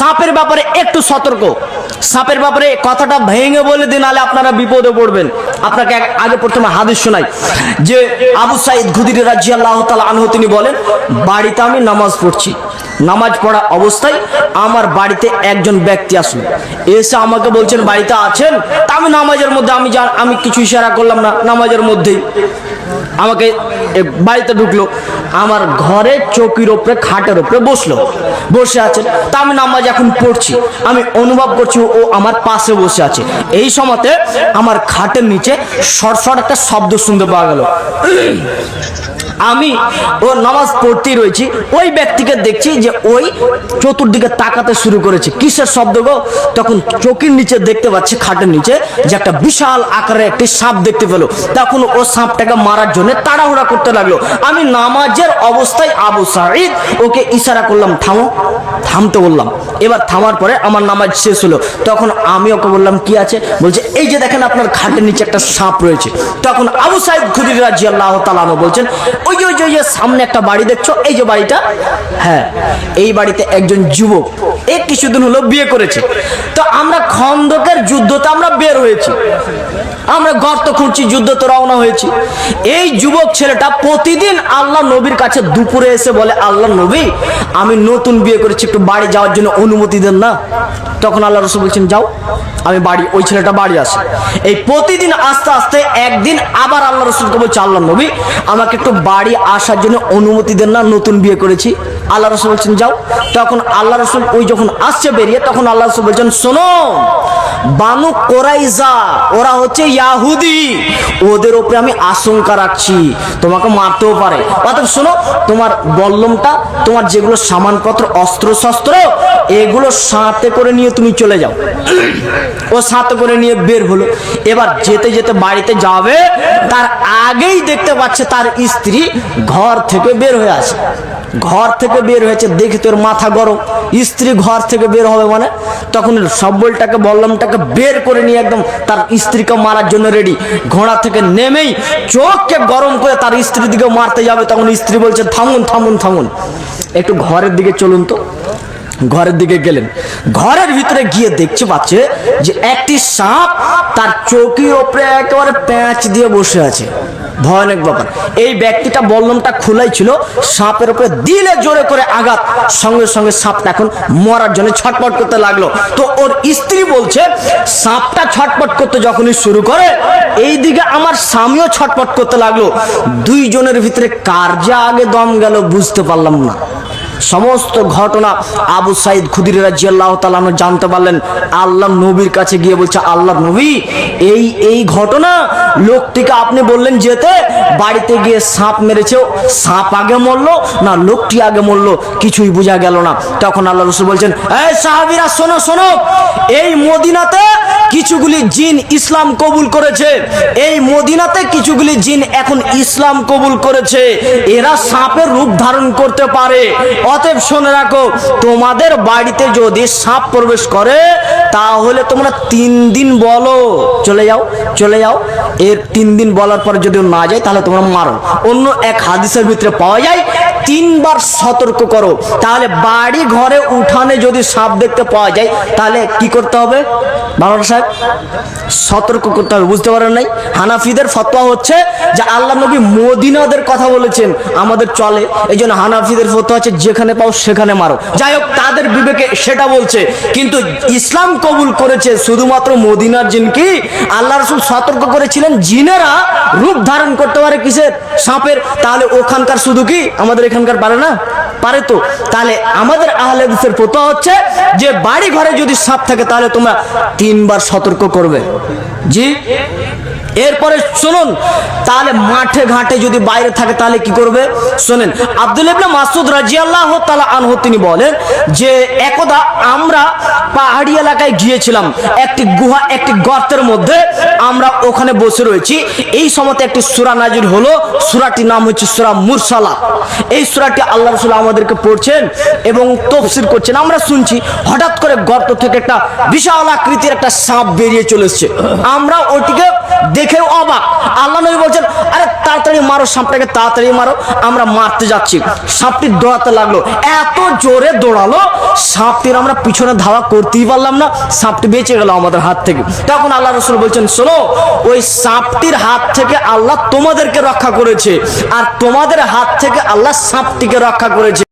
সাপের ব্যাপারে একটু সতর্ক। সাপের ব্যাপারে কথাটা ভেঙে বলে দিন, নাহলে আপনারা বিপদে পড়বেন। আপনাকে আগে প্রথমে হাদিস শোনাই যে আবু সাঈদ খুদরি রাদিয়াল্লাহু তাআলা আনহু তিনি বলেন, বাড়িতে আমি নামাজ পড়ছি, নামাজ পড়া অবস্থায় আমার বাড়িতে একজন ব্যক্তি আসলো, এসে আমাকে বলছেন বাড়িতে আছেন? তা আমি নামাজের মধ্যে আমি কিছু ইশারা করলাম না, নামাজের মধ্যেই আমাকে বাড়িতে ঢুকলো, আমার ঘরে চৌকির ওপরে খাটের ওপরে বসে আছেন। তা আমি নামাজ এখন পড়ছি, আমি অনুভব করছি ও আমার পাশে বসে আছে। এই সময়তে আমার খাটের নিচে সরসর একটা শব্দ শুনতে পাওয়া গেল। আমি ও নামাজ পড়তেই রয়েছি, ওই ব্যক্তিকে দেখছি যে ওই চতুর্দিকে তাকাতে শুরু করেছে। কিসের শব্দ গো? তখন চৌকির নিচে দেখতে পাচ্ছি, খাটের নিচে, যে একটা বিশাল আকারের একটি সাপ দেখতে পেলো। তখন ও সাপটাকে মারার জন্য তাড়াহুড়া করতে লাগলো। আমি নামাজের অবস্থায় আবু সাঈদ ওকে ইশারা করলাম, থামো, থামতে বললাম। এবার থামার পরে আমার নামাজ শেষ হলো। তখন আমি ওকে বললাম কি আছে? বলছে এই যে দেখেন আপনার খাটের নিচে একটা সাপ রয়েছে। তখন আবু সাঈদ খুদরি রাদিয়াল্লাহু তাআলা আনহু বলছেন, ওই যে সামনে একটা বাড়ি দেখছো, এই যে বাড়িটা, হ্যাঁ, এই বাড়িতে একজন যুবক কিছুদিন হলো বিয়ে করেছে। তো আমরা খন্দকের যুদ্ধতে আমরা বের হয়েছি, আমরা গর্ত খুঁড়ছি, যুদ্ধতে রওনা হয়েছি। এই যুবক ছেলেটা প্রতিদিন আল্লাহ নবীর কাছে দুপুরে এসে বলে, আল্লাহ নবী, আমি নতুন বিয়ে করেছি, একটু বাড়ি যাওয়ার জন্য অনুমতি দেন না? তখন আল্লাহ রাসূল বলছেন যাও, আমি বাড়ি, ওই ছেলেটা বাড়ি আসে। এই প্রতিদিন আস্তে আস্তে একদিন আবার আল্লাহ রাসূলকে বলছে, আল্লাহ নবী, আমাকে একটু বাড়ি আসার জন্য অনুমতি দেন না, নতুন বিয়ে করেছি। আল্লাহ রাসূল বলছেন যাও। তখন আল্লাহ রাসূল ওই যখন আসছে বেরিয়ে, তখন আল্লাহ রাসূল বলছেন, শোনো, বানু কোরাইজা ওরা হচ্ছে ইহুদি, ওদের উপরে আমি আশঙ্কা রাখছি, তোমাকে মারতেও পারে। অতএব শোনো, তোমার বল্লমটা, তোমার যেগুলো সামানপত্র, অস্ত্র শস্ত্র, এগুলো সাথে করে নিয়ে তুমি চলে যাও। ও সাথে করে নিয়ে বের হলো। এবার যেতে যেতে বাড়িতে যাবে, তার আগেই দেখতে পাচ্ছে তার স্ত্রী ঘর থেকে বের হয়ে আসে। ঘর থেকে বের হয়েছে দেখে তোর মাথা গরম, স্ত্রী ঘর থেকে বের হবে মানে? তখন সব্বলটাকে, বল্লমটাকে বের করে নিয়ে একদম তার স্ত্রীকে মারার জন্য রেডি। ঘোড়া থেকে নেমেই চোখকে গরম করে তার স্ত্রীর দিকে মারতে যাবে। তখন স্ত্রী বলছে থামুন থামুন থামুন, একটু ঘরের দিকে চলুন তো। ঘরের দিকে গেলেন, ঘরের ভিতরে গিয়ে দেখতে পাচ্ছে যে একটি সাপ তার চৌকির ওপরে একেবারে প্যাঁচ দিয়ে বসে আছে। ভয়ানক ব্যাপার। এই ব্যক্তিটা বল্লমটা খোলাই ছিল, সাপের উপরে দিলে জোরে করে আঘাত, সঙ্গে সঙ্গে সাপটা এখন মরার জন্য ছটপট করতে লাগলো। তো ওর স্ত্রী বলছে, সাপটা ছটপট করতে যখনই শুরু করে, এই দিকে আমার স্বামীও ছটপট করতে লাগলো। দুইজনের ভিতরে কার যে আগে দম গেল বুঝতে পারলাম না। সমস্ত ঘটনা আবু সাঈদ খুদরি রাদিয়াল্লাহু তাআলা আনহু জানতে পারলেন। আল্লাহ নবীর কাছে গিয়ে বলছে, আল্লাহ নবী, এই ঘটনা, লোকটিকে আপনি বললেন যেতে, বাড়িতে গিয়ে সাপ মেরেছে, সাপ আগে মরলো না লোকটি আগে মরলো, কিছুই বোঝা গেল না। তখন আল্লাহ রাসূল বলছেন, এই সাহাবীরা শোনো শোনো, এই মদিনাতে কিছুগুলি জিন ইসলাম কবুল করেছে, এই মদিনাতে কিছুগুলি জিন এখন ইসলাম কবুল করেছে, এরা সাপের রূপ ধারণ করতে পারে। অতএব শুনে রাখো, তোমাদের বাড়িতে যদি সাপ প্রবেশ করে, তাহলে তোমরা 3 দিন বলো চলে যাও চলে যাও, এর 3 দিন বলার পর যদি না যায় তাহলে তোমরা মারো। অন্য এক হাদিসের ভিতরে পাওয়া যায় 3 বার সতর্ক করো। তাহলে বাড়ি ঘরে উঠানে যদি সাপ দেখতে পাওয়া যায়, তাহলে কি করতে হবে বাবা সাহেব? সতর্ক করতে হবে। বুঝতে পারেন নাই? হানাফিদের ফতোয়া হচ্ছে যে আল্লাহ নবী মদিনাদের কথা বলেছেন, আমাদের চলে, এই জন্য হানাফিদের ফতোয়া আছে যেখানে পাও সেখানে মারো। যাই হোক, তাদের বিবেকে সেটা বলছে, কিন্তু ইসলাম কবুল করেছে শুধুমাত্র মদিনার জিন। কি আল্লাহ রাসূল সতর্ক করেছিলেন জিনেরা রূপ ধারণ করতে পারে কিসের? সাপের। তাহলে ওখানকার শুধু কি আমাদের এখানকার পারে না? পারে তো। তাহলে আমাদের আহলে হাদিসের ফতোয়া হচ্ছে যে বাড়ি ঘরে যদি সাপ থাকে তাহলে তোমরা 3 বার সতর্ক করবে। জি। এরপরে শুনুন, তাহলে মাঠে ঘাটে যদি বাইরে থাকে তাহলে কি করবে শুনেন। আব্দুল্লাহ ইবনে মাসউদ রাদিয়াল্লাহু তাআলা আনহু তিনি বলেন যে একদা আমরা পাহাড়ি এলাকায় গিয়েছিলাম, একটি গুহা, একটি গর্তের মধ্যে আমরা ওখানে বসে রয়েছি। এই সময়তে একটি সূরা নাজিল হলো, সূরাটির নাম হচ্ছে সূরা মুরসালাত। এই সূরাটি আল্লাহ রাসূল আমাদেরকে পড়ছেন এবং তাফসীর করছেন, আমরা শুনছি। হঠাৎ করে গর্ত থেকে একটা বিশাল আকৃতির একটা সাপ বেরিয়ে চলে এসেছে। আমরা ওটিকে দেখে অবাক। আল্লাহ নবী বলছেন, আরে তাড়াতাড়ি মারো সাপটাকে, তাড়াতাড়ি মারো, আমরা মারতে যাচ্ছি। সাপটি দৌড়াতে লাগলো, এত জোরে দৌড়ালো, সাপটির আমরা পিছনে ধাওয়া করতেই পারলাম না, সাপটি বেঁচে গেল আমাদের হাত থেকে। তখন আল্লাহ রাসূল বলছেন, শোনো, ওই সাপটির হাত থেকে আল্লাহ তোমাদেরকে রক্ষা করেছে, আর তোমাদের হাত থেকে আল্লাহ সাপটিকে রক্ষা করেছে।